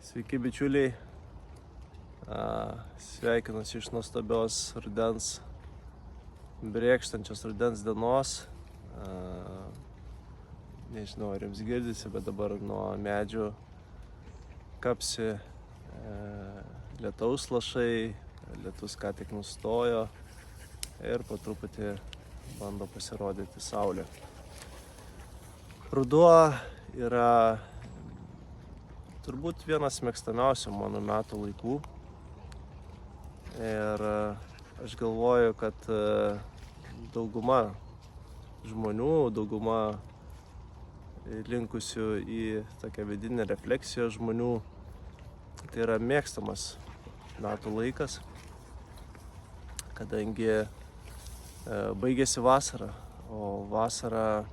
Sveiki bičiuliai, sveikinuosi iš nuostabios rudens, brėkštančios rudens dienos. Nežinau, ar jums girdisi, bet dabar nuo medžių kapsi lietaus lašai, lietus ką tik nustojo ir po truputį bando pasirodyti saulė. Ruduo yra turbūt vienas mėgstamiausių mano metų laikų ir aš galvoju, kad dauguma žmonių, dauguma linkusių į tokią vidinę refleksiją žmonių, tai yra mėgstamas metų laikas, kadangi baigėsi vasara, o vasara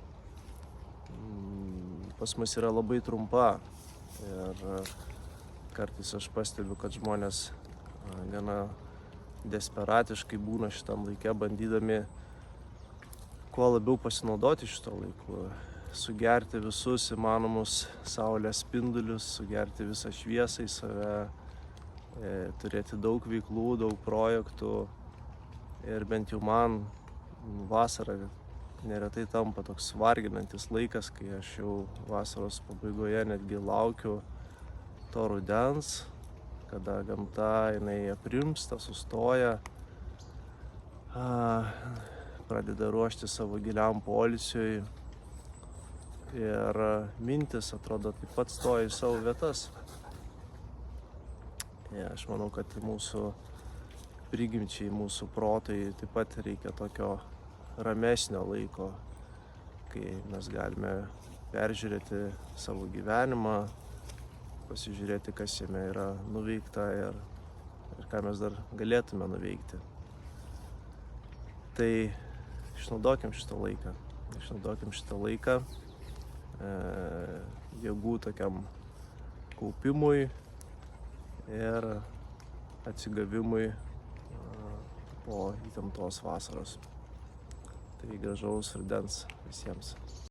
pas mus yra labai trumpa. Ir kartais aš pastebiu, kad žmonės gana desperatiškai būna šitam laike, bandydami kuo labiau pasinaudoti šito laiku, sugerti visus įmanomus saulės spindulius, sugerti visą šviesą į save, turėti daug veiklų, daug projektų. Ir bent jau man vasara neretai tampa toks varginantis laikas, kai aš jau vasaros pabaigoje netgi laukiu to rudens, kada gamta jinai aprimsta, sustoja, pradeda ruošti savo giliam poilsiui ir mintis atrodo taip pat stoja į savo vietas. Aš manau, kad mūsų prigimčiai, mūsų protui taip pat reikia tokio ramesnio laiko, kai mes galime peržiūrėti savo gyvenimą, pasižiūrėti, kas jame yra nuveikta ir ką mes dar galėtume nuveikti. Tai išnaudokim šitą laiką, jėgų tokiam kaupimui ir atsigavimui po įtemptos vasaros. Tai gražaus rudens visiems.